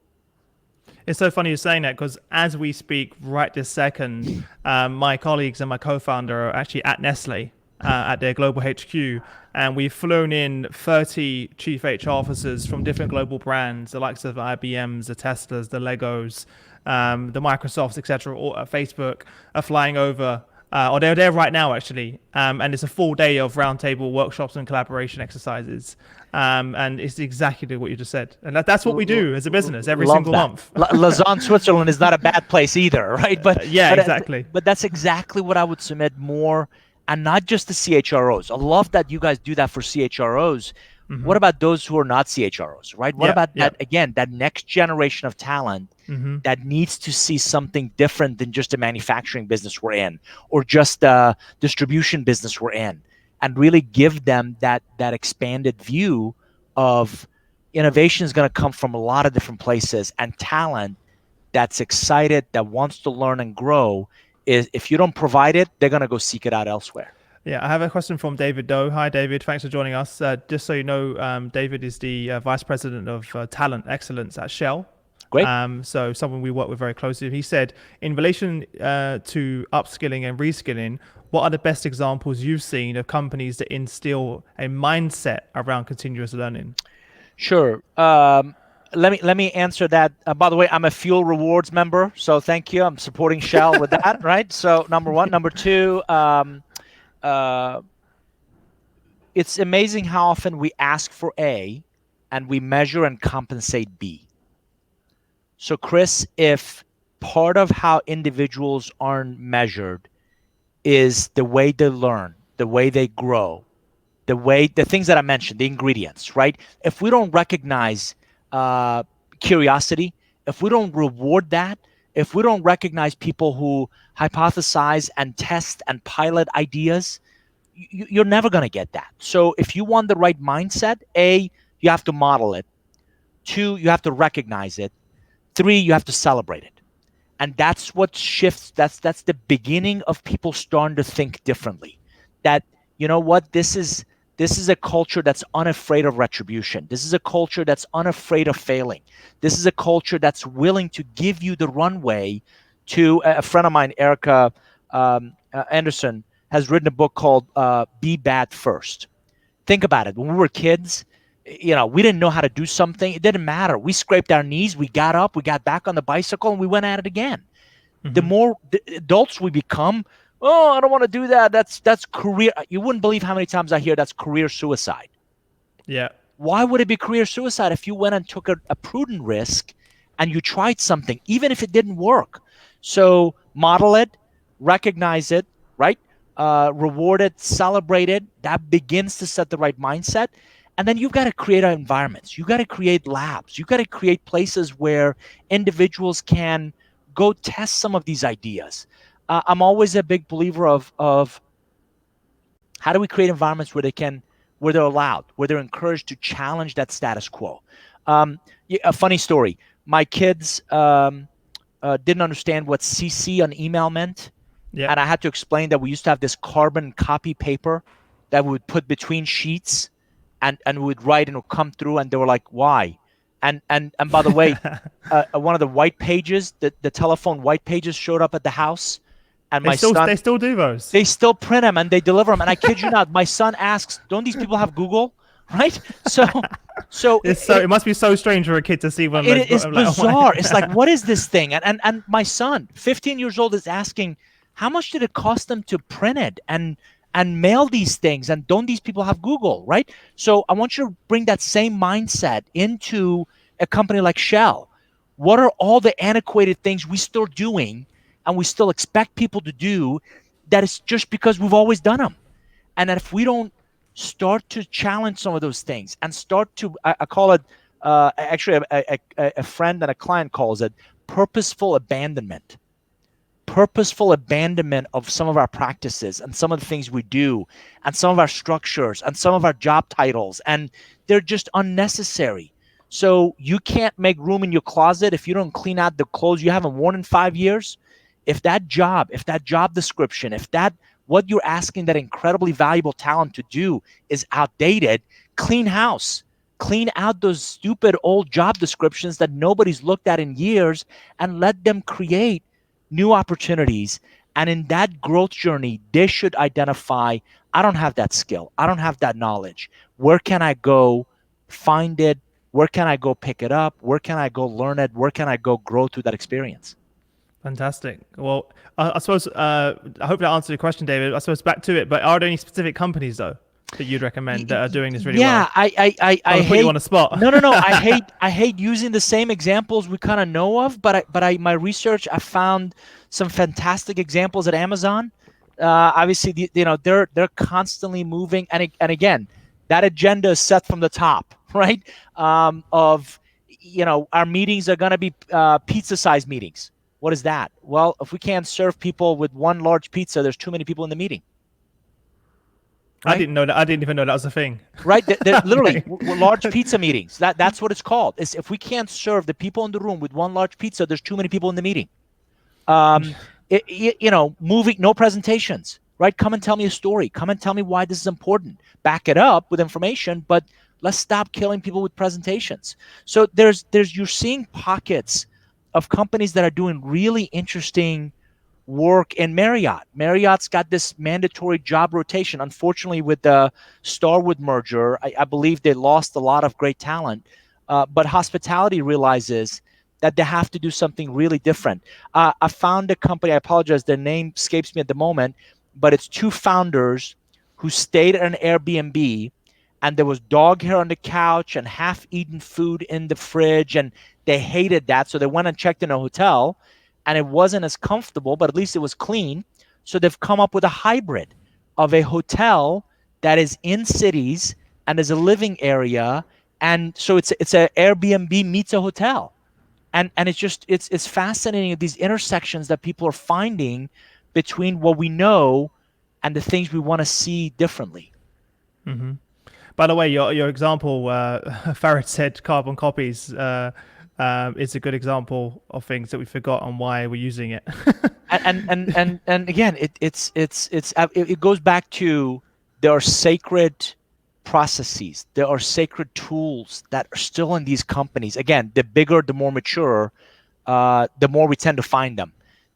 It's so funny you're saying that, because as we speak right this second, my colleagues and my co-founder are actually at Nestle at their global HQ, and we've flown in 30 chief HR officers from different global brands, the likes of IBMs, the Teslas, the Legos, the Microsofts, etc. Facebook are flying over. Or they're there right now, actually. And it's a full day of roundtable workshops and collaboration exercises. And it's exactly what you just said. And that's what we do as a business every single month. Lausanne, Switzerland is not a bad place either, right? But exactly. But that's exactly what I would submit more, and not just the CHROs. I love that you guys do that for CHROs. What Hmm. about those who are not CHROs, right? What Yeah. about Yeah. that next generation of talent Hmm. that needs to see something different than just a manufacturing business we're in, or just a distribution business we're in, and really give them that expanded view of innovation is going to come from a lot of different places, and talent that's excited, that wants to learn and grow, is, if you don't provide it, they're going to go seek it out elsewhere. Yeah, I have a question from David Doe. Hi, David. Thanks for joining us. Just so you know, David is the Vice President of Talent Excellence at Shell. Great. So someone we work with very closely. He said, in relation to upskilling and reskilling, what are the best examples you've seen of companies that instill a mindset around continuous learning? Sure. Let me answer that. By the way, I'm a Fuel Rewards member, so thank you. I'm supporting Shell with that, right? So number one, number two, uh, it's amazing how often we ask for A, and we measure and compensate B. So Chris, if part of how individuals aren't measured is the way they learn, the way they grow, the things that I mentioned, the ingredients, right? If we don't recognize uh, curiosity, if we don't reward that, if we don't recognize people who hypothesize and test and pilot ideas, you're never going to get that. So if you want the right mindset, A, you have to model it. Two, you have to recognize it. Three, you have to celebrate it. And that's what shifts. That's the beginning of people starting to think differently. That, you know what, this is a culture that's unafraid of retribution. This is a culture that's unafraid of failing. This is a culture that's willing to give you the runway. To a friend of mine, Erica Anderson, has written a book called Be Bad First. Think about it. When we were kids, we didn't know how to do something. It didn't matter. We scraped our knees, we got up, we got back on the bicycle, and we went at it again. The Hmm. more adults we become, oh, I don't want to do that. That's career. You wouldn't believe how many times I hear that's career suicide. Yeah. Why would it be career suicide if you went and took a prudent risk and you tried something, even if it didn't work? So model it, recognize it, right? Reward it, celebrate it. That begins to set the right mindset. And then you've got to create environments. You've got to create labs. You've got to create places where individuals can go test some of these ideas. I'm always a big believer of how do we create environments where they're allowed, where they're encouraged to challenge that status quo. A funny story: my kids didn't understand what CC on email meant, Yeah. and I had to explain that we used to have this carbon copy paper that we would put between sheets, and we would write, and it would come through, and they were like, "Why?" And by the way, one of the white pages, the telephone white pages, showed up at the house, and they my still son, they still do those. they still print them and they deliver them. And I kid you not, my son asks, "Don't these people have Google?" Right? So It's so it must be so strange for a kid to see one of those. it is I'm like, oh my. bizarre. It's like, what is this thing? And my son, 15 years old, is asking, how much did it cost them to print it and mail these things? And don't these people have Google? Right? So I want you to bring that same mindset into a company like Shell. What are all the antiquated things we still doing and we still expect people to do, that is just because we've always done them? And that if we don't start to challenge some of those things and start to, I call it, actually a friend and a client calls it purposeful abandonment. Purposeful abandonment of some of our practices and some of the things we do and some of our structures and some of our job titles, and they're just unnecessary. So you can't make room in your closet if you don't clean out the clothes you haven't worn in 5 years. If that job description, if that what you're asking that incredibly valuable talent to do is outdated, clean house. Clean out those stupid old job descriptions that nobody's looked at in years, and let them create new opportunities. And in that growth journey, they should identify, I don't have that skill. I don't have that knowledge. Where can I go find it? Where can I go pick it up? Where can I go learn it? Where can I go grow through that experience? Fantastic. Well, I suppose I hope that answered your question, David. I suppose back to it, but are there any specific companies though that you'd recommend that are doing this really Yeah, well? I I'll put you hate. on the spot. No. I hate using the same examples we kind of know of, but my research, I found some fantastic examples at Amazon. Obviously, they're constantly moving, and again, That agenda is set from the top, right? Of our meetings are going to be pizza-sized meetings. What is that? Well, if we can't serve people with one large pizza, there's too many people in the meeting, I right? didn't know that. I didn't even know that was a thing. Right? They're literally Okay. large pizza meetings. That's what it's called. Is if we can't serve the people in the room with one large pizza, there's too many people in the meeting. Moving, no presentations, right? Come and tell me a story. Come and tell me why this is important. Back it up with information, but let's stop killing people with presentations. So you're seeing pockets of companies that are doing really interesting work in Marriott. Marriott's got this mandatory job rotation. Unfortunately, with the Starwood merger, I believe they lost a lot of great talent. But hospitality realizes that they have to do something really different. I found a company, I apologize, their name escapes me at the moment, but it's two founders who stayed at an Airbnb, and there was dog hair on the couch and half-eaten food in the fridge, and they hated that. So they went and checked in a hotel, and it wasn't as comfortable, but at least it was clean. So they've come up with a hybrid of a hotel that is in cities and is a living area. And so it's a Airbnb meets a hotel. And it's fascinating, these intersections that people are finding between what we know and the things we want to see differently. By the way, your example, Farid said carbon copies, is a good example of things that we forgot and why we're using it. And again, it goes back to, there are sacred processes, there are sacred tools that are still in these companies. Again, the bigger, the more mature, the more we tend to find them.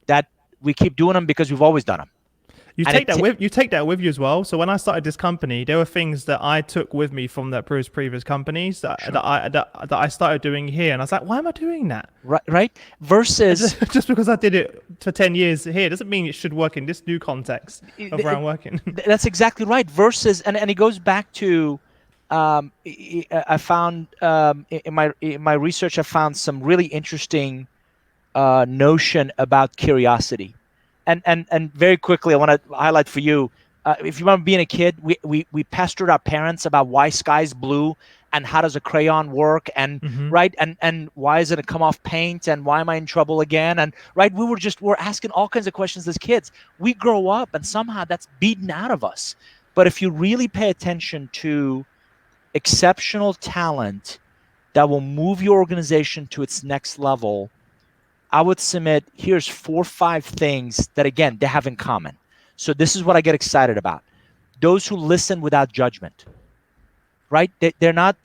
That we keep doing them because we've always done them. You And take that with you as well. So when I started this company, there were things that I took with me from that Bruce previous companies Sure. that I started doing here, and I was like, why am I doing that? Right. Versus Just because I did it for 10 years here doesn't mean it should work in this new context of where I'm working. that's exactly right. Versus, and it goes back to, I found, in my research, I found some really interesting notion about curiosity. And very quickly, I want to highlight for you, if you remember being a kid, we pestered our parents about why sky's blue and how does a crayon work, and right, and why is it come off paint, and why am I in trouble again, and right, we're asking all kinds of questions as kids. We grow up and somehow that's beaten out of us. But if you really pay attention to exceptional talent that will move your organization to its next level, I would submit, here's 4 or 5 things that, again, they have in common. So this is what I get excited about. Those who listen without judgment, right? They're not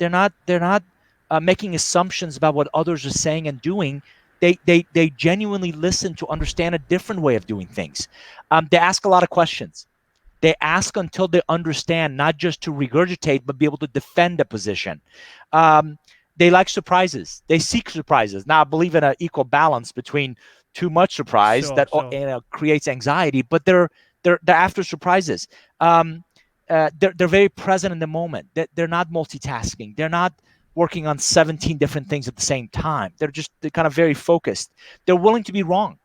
making assumptions about what others are saying and doing. They genuinely listen to understand a different way of doing things. They ask a lot of questions. They ask until they understand, not just to regurgitate, but be able to defend a position. They like surprises. They seek surprises. Now, I believe in an equal balance between too much surprise Sure, that sure. creates anxiety, but they're after surprises. They're very present in the moment. They're not multitasking. They're not working on 17 different things at the same time. They're kind of very focused. They're willing to be wrong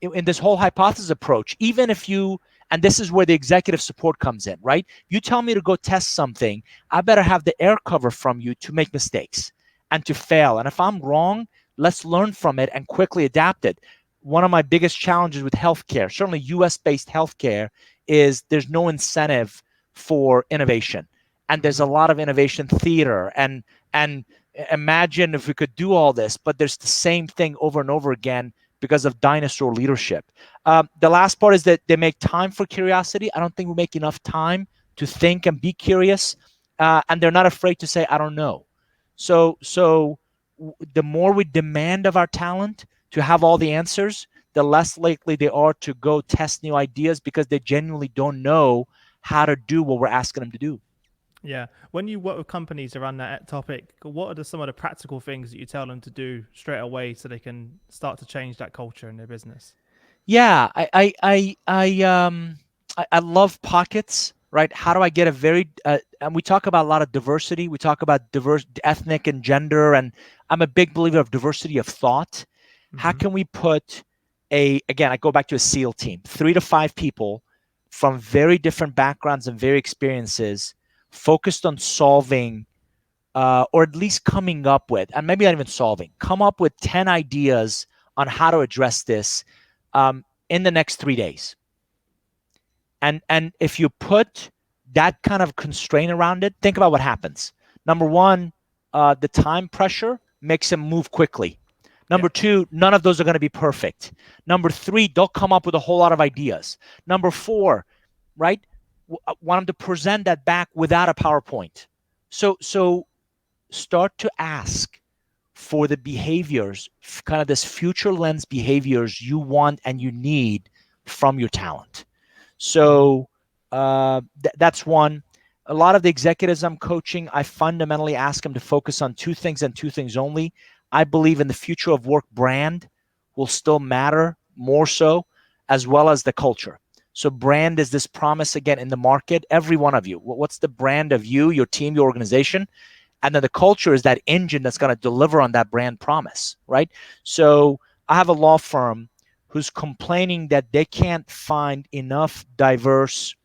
in this whole hypothesis approach, even if you, and this is where the executive support comes in, right? You tell me to go test something, I better have the air cover from you to make mistakes and to fail. And if I'm wrong, let's learn from it and quickly adapt it. One of my biggest challenges with healthcare, certainly US-based healthcare, is there's no incentive for innovation. And there's a lot of innovation theater, and imagine if we could do all this, but there's the same thing over and over again because of dinosaur leadership. The last part is that they make time for curiosity. I don't think we make enough time to think and be curious, and they're not afraid to say, I don't know. So the more we demand of our talent to have all the answers, the less likely they are to go test new ideas because they genuinely don't know how to do what we're asking them to do. Yeah. When you work with companies around that topic, what are some of the practical things that you tell them to do straight away so they can start to change that culture in their business? Yeah, I love pockets, right? How do I get a very and we talk about a lot of diversity. We talk about diverse ethnic and gender, and I'm a big believer of diversity of thought. How can we put again, I go back to a SEAL team, 3 to 5 people from very different backgrounds and very experiences focused on solving, or at least coming up with, and maybe not even solving, come up with 10 ideas on how to address this in the next 3 days. And if you put that kind of constraint around it, think about what happens. Number one, the time pressure makes them move quickly. Number two, none of those are going to be perfect. Number three, they'll come up with a whole lot of ideas. Number four, right? Want them to present that back without a PowerPoint. So start to ask for the behaviors, kind of this future lens behaviors you want and you need from your talent. So that's one. A lot of the executives I'm coaching, I fundamentally ask them to focus on two things and two things only. I believe in the future of work, brand will still matter more so, as well as the culture. So brand is this promise again in the market. Every one of you, what's the brand of you, your team, your organization? And then the culture is that engine that's going to deliver on that brand promise, right? So I have a law firm who's complaining that they can't find enough diverse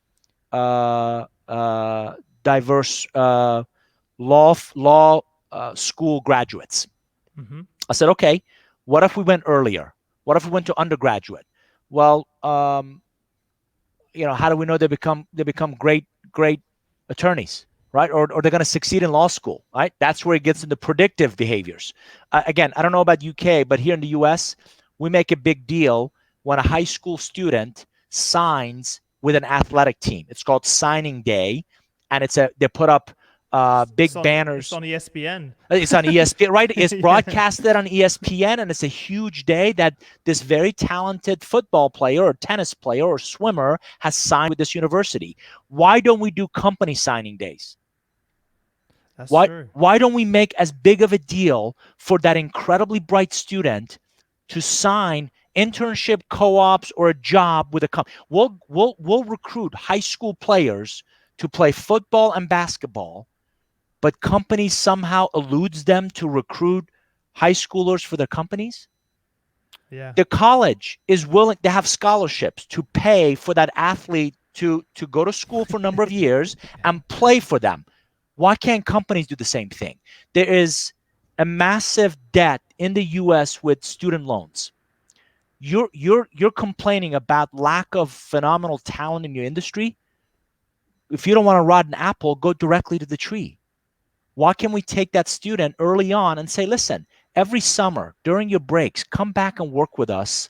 law school graduates. Mm-hmm. I said, okay, what if we went earlier? What if we went to undergraduate? Well, how do we know they become great attorneys, right? Or they're going to succeed in law school, right? That's where it gets into predictive behaviors. Again, I don't know about UK, but here in the US, we make a big deal when a high school student signs with an athletic team. It's called signing day, and they put up big banners. It's on ESPN. It's on ESPN, right? It's broadcasted on ESPN, and it's a huge day that this very talented football player or tennis player or swimmer has signed with this university. Why don't we do company signing days? That's true. Why don't we make as big of a deal for that incredibly bright student to sign internship, co-ops, or a job with a company? We'll recruit high school players to play football and basketball, but companies somehow eludes them to recruit high schoolers for their companies. Yeah. The college is willing to have scholarships to pay for that athlete to go to school for a number of years and play for them. Why can't companies do the same thing? There is a massive debt in the US with student loans. You're complaining about lack of phenomenal talent in your industry. If you don't want to rot an apple, go directly to the tree. Why can't we take that student early on and say, listen, every summer during your breaks, come back and work with us.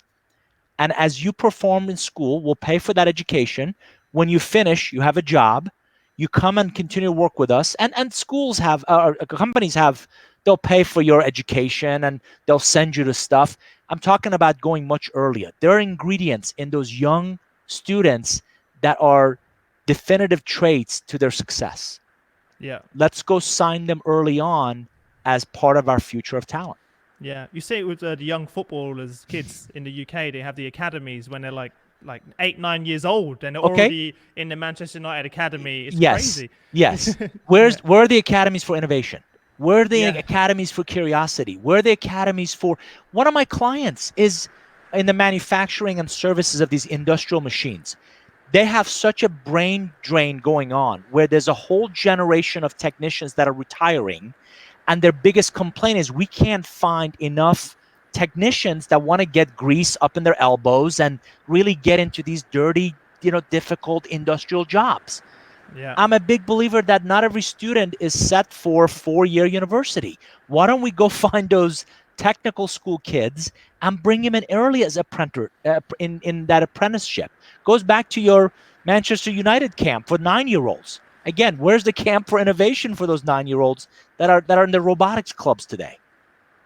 And as you perform in school, we'll pay for that education. When you finish, you have a job. You come and continue to work with us. And schools have, companies have, they'll pay for your education and they'll send you the stuff. I'm talking about going much earlier. There are ingredients in those young students that are definitive traits to their success. Yeah. Let's go sign them early on as part of our future of talent. Yeah. You see it with the young footballers, kids in the UK, they have the academies when they're like 8, 9 years old and they're already in the Manchester United academy. It's crazy. Yes. Where are the academies for innovation? Where are the academies for curiosity? Where are the academies for... One of my clients is in the manufacturing and services of these industrial machines. They have such a brain drain going on where there's a whole generation of technicians that are retiring, and their biggest complaint is we can't find enough technicians that want to get grease up in their elbows and really get into these dirty, difficult industrial jobs. Yeah. I'm a big believer that not every student is set for 4-year university. Why don't we go find those technical school kids and bring them in early as apprentice in that apprenticeship? Goes back to your Manchester United camp for 9-year-olds. Again, where's the camp for innovation for those 9-year-olds that are in the robotics clubs today?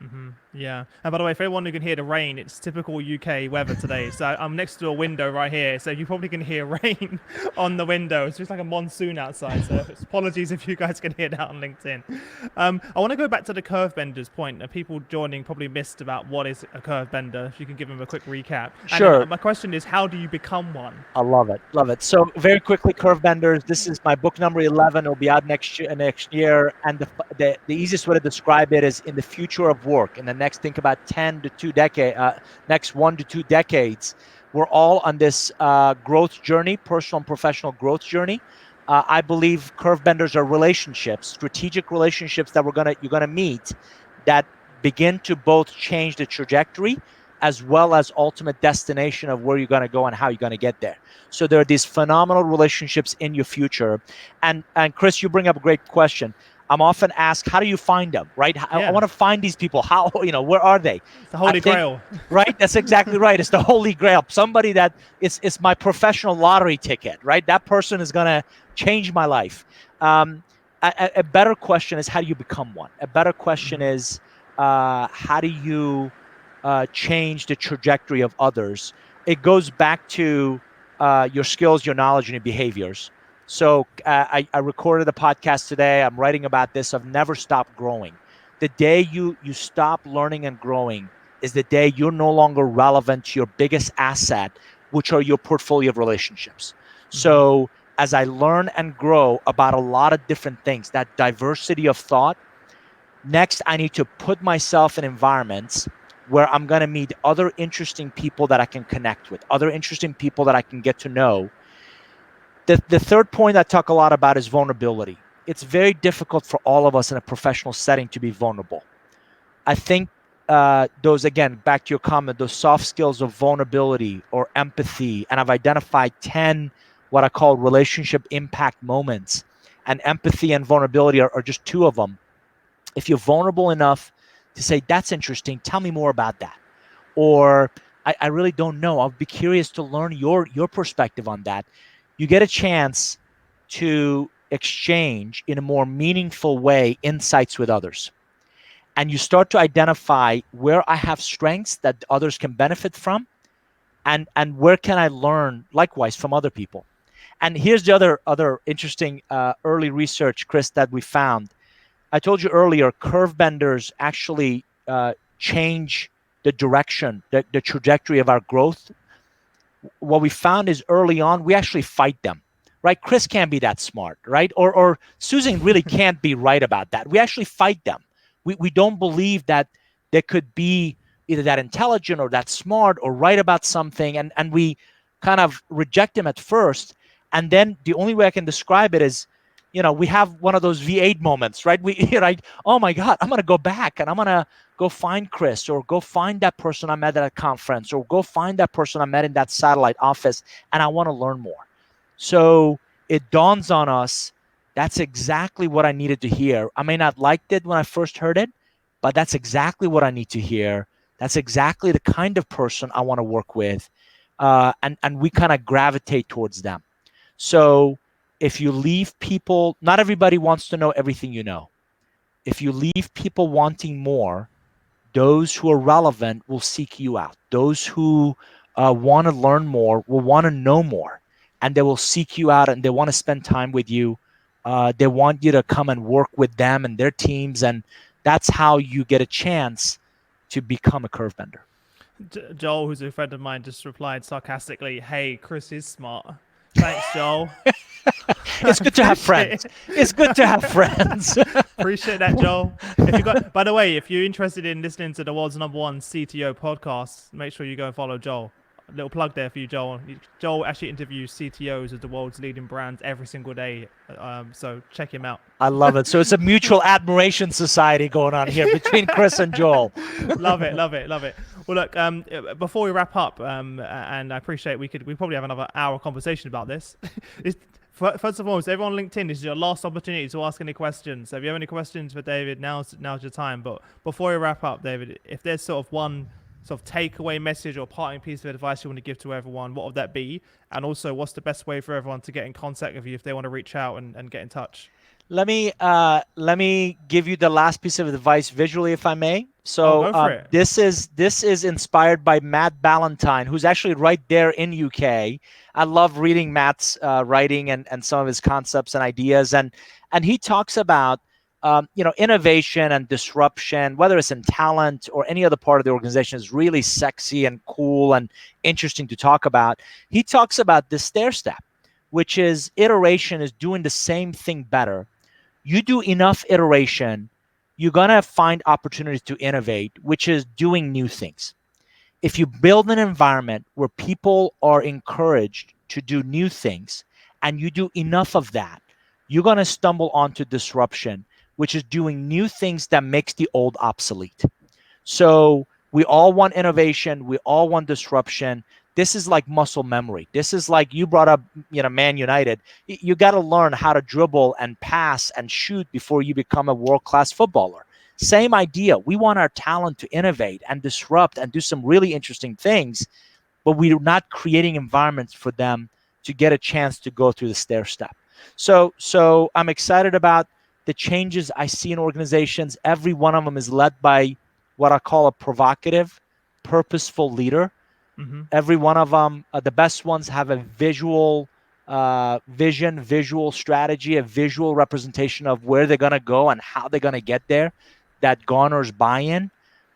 Mm-hmm. Yeah. And by the way, for everyone who can hear the rain, it's typical UK weather today. So I'm next to a window right here. So you probably can hear rain on the window. It's just like a monsoon outside. So apologies if you guys can hear that on LinkedIn. I want to go back to the curve benders point. People joining probably missed about what is a curve bender. If you can give them a quick recap. Sure. And, my question is, how do you become one? I love it. Love it. So very quickly, curve benders. This is my book number 11. It'll be out next year. And the easiest way to describe it is in the future of work. In the next, think about next 1 to 2 decades, we're all on this growth journey, personal and professional growth journey. I believe curve benders are relationships, strategic relationships that you're gonna meet that begin to both change the trajectory as well as ultimate destination of where you're going to go and how you're going to get there. So there are these phenomenal relationships in your future. And Chris, you bring up a great question. I'm often asked, how do you find them, right? I Yeah, want to find these people. How, where are they? it's the I holy think, grail. right? That's exactly right. It's the holy grail. Somebody that it's my professional lottery ticket, right? That person is going to change my life. Um, a better question is, how do you become one? A better question Mhm. is, how do you change the trajectory of others? It goes back to your skills, your knowledge, and your behaviors. So I recorded a podcast today. I'm writing about this. I've never stopped growing. The day you stop learning and growing is the day you're no longer relevant to your biggest asset, which are your portfolio of relationships. Mhm. So as I learn and grow about a lot of different things, that diversity of thought, next, I need to put myself in environments where I'm going to meet other interesting people that I can connect with, other interesting people that I can get to know. The third point I talk a lot about is vulnerability. It's very difficult for all of us in a professional setting to be vulnerable. I think those, again, back to your comment, those soft skills of vulnerability or empathy, and I've identified 10 what I call relationship impact moments. And empathy and vulnerability are just two of them. If you're vulnerable enough to say, that's interesting, tell me more about that. Or I really don't know. I'll be curious to learn your perspective on that. You get a chance to exchange in a more meaningful way insights with others. And you start to identify where I have strengths that others can benefit from, and where can I learn likewise from other people. And here's the other interesting early research, Chris, that we found. I told you earlier, curve benders actually change the direction, the trajectory of our growth. What we found is early on, we actually fight them, right? Chris can't be that smart, right? Or Susan really can't be right about that. We actually fight them. We don't believe that they could be either that intelligent or that smart or right about something. And we kind of reject them at first. And then the only way I can describe it is, we have one of those V8 moments, right? Right? Oh my God, I'm going to go back and I'm going to go find Chris, or go find that person I met at a conference, or go find that person I met in that satellite office, and I want to learn more. So it dawns on us, that's exactly what I needed to hear. I may not liked it when I first heard it, but that's exactly what I need to hear. That's exactly the kind of person I want to work with. And we kind of gravitate towards them. So if you leave people, not everybody wants to know everything you know. If you leave people wanting more, those who are relevant will seek you out. Those who want to learn more will want to know more, and they will seek you out and they want to spend time with you. They want you to come and work with them and their teams, and that's how you get a chance to become a curve bender. Joel, who's a friend of mine, just replied sarcastically, "Hey, Chris is smart." Thanks, Joel. I It's good to have appreciate friends. it. It's good to have friends. Appreciate that, Joel. If you got, by the way, if you're interested in listening to the world's #1 CTO podcast, make sure you go and follow Joel. A little plug there for you, Joel. Joel actually interviews CTOs of the world's leading brands every single day. So check him out. I love it. So it's a mutual admiration society going on here between Chris and Joel. Love it, love it, love it. Well, look, before we wrap up, and I appreciate we probably have another hour conversation about this. First of all, so everyone on LinkedIn, this is your last opportunity to ask any questions. So if you have any questions for David, now's your time. But before we wrap up, David, if there's sort of one sort of takeaway message or parting piece of advice you want to give to everyone, what would that be? And also, what's the best way for everyone to get in contact with you if they want to reach out and get in touch? Let me give you the last piece of advice visually, if I may. Oh, So go for it. this is inspired by Matt Ballantyne, who's actually right there in UK. I love reading Matt's writing and some of his concepts and ideas, and he talks about innovation and disruption, whether it's in talent or any other part of the organization, is really sexy and cool and interesting to talk about. He talks about this stair step, which is iteration is doing the same thing better. You do enough iteration, you're going to find opportunities to innovate, which is doing new things. If you build an environment where people are encouraged to do new things and you do enough of that, you're going to stumble onto disruption, which is doing new things that makes the old obsolete. So we all want innovation. We all want disruption. This is like muscle memory. This is like you brought up, Man United. You got to learn how to dribble and pass and shoot before you become a world-class footballer. Same idea. We want our talent to innovate and disrupt and do some really interesting things, but we're not creating environments for them to get a chance to go through the stair step. So I'm excited about the changes I see in organizations. Every one of them is led by what I call a provocative, purposeful leader. Mm-hmm. Every one of them, the best ones, have a visual vision, visual strategy, a visual representation of where they're going to go and how they're going to get there that garners buy-in.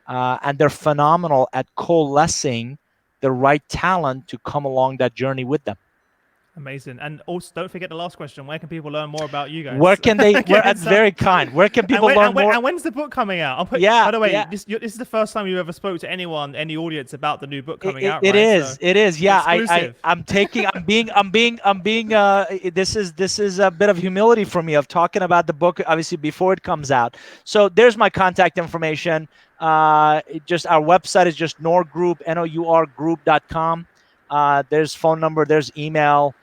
And they're phenomenal at coalescing the right talent to come along that journey with them. Amazing. And also, don't forget the last question. Where can people learn more about you guys? Where can they? That's very kind. Where can people learn more? And when's the book coming out? Yeah. By the way, yeah. this is the first time you ever spoke to anyone, any audience about the new book coming out. It right? is. So, it is. Yeah. exclusive. I'm taking. I'm being. This is a bit of humility for me of talking about the book, obviously before it comes out. So there's my contact information. Just our website is just nourgroup, nourgroup.com. There's phone number. There's email.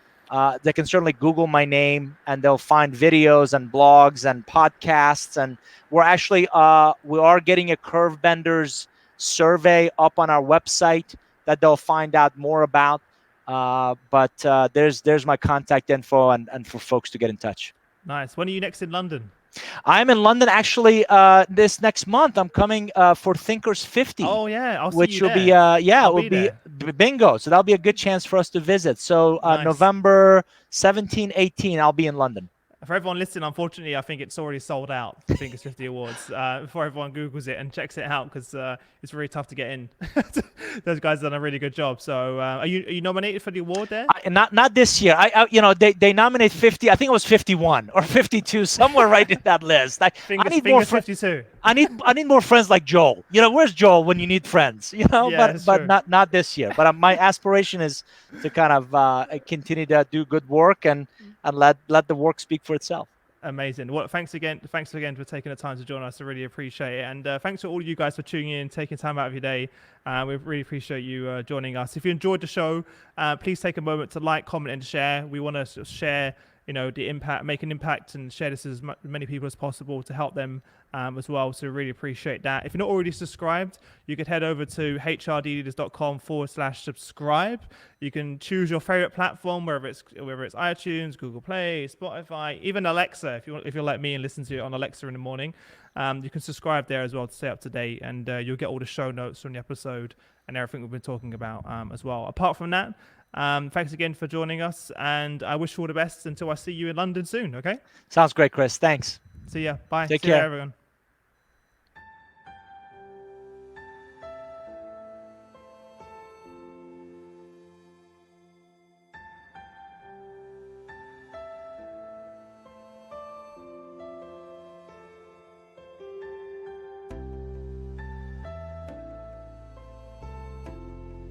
They can certainly Google my name and they'll find videos and blogs and podcasts. And we're actually, we are getting a Curve Benders survey up on our website that they'll find out more about. But there's my contact info and for folks to get in touch. Nice. When are you next in London? I'm in London actually this next month. I'm coming for Thinkers 50. Oh yeah, I'll see which you will there. be it will be bingo. So that'll be a good chance for us to visit. So Nice. November 17, 18, I'll be in London. For everyone listening, unfortunately, I think it's already sold out. The Thinkers 50 Awards. Before everyone Googles it and checks it out, because it's really tough to get in. Those guys have done a really good job. So, are you nominated for the award there? Not this year. They nominate 50. I think it was 51 or 52, somewhere right in that list. I need more 52. I need more friends like Joel. Where's Joel when you need friends? Yeah, but not this year. But my aspiration is to kind of continue to do good work and let the work speak for itself. Amazing. Well, thanks again for taking the time to join us. I really appreciate it. And thanks to all of you guys for tuning in, taking time out of your day. We really appreciate you joining us. If you enjoyed the show, please take a moment to like, comment, and share. We want to sort of share, the impact, make an impact, and share this as many people as possible to help them as well. So really appreciate that. If you're not already subscribed, you could head over to hrdleaders.com/subscribe. You can choose your favorite platform, whether it's iTunes, Google Play, Spotify, even Alexa. If you're like me and listen to it on Alexa in the morning, you can subscribe there as well to stay up to date, and you'll get all the show notes from the episode and everything we've been talking about as well. Apart from that, thanks again for joining us, and I wish you all the best until I see you in London soon. Okay? Sounds great, Chris. Thanks. See ya. Bye. Take See ya, care. everyone.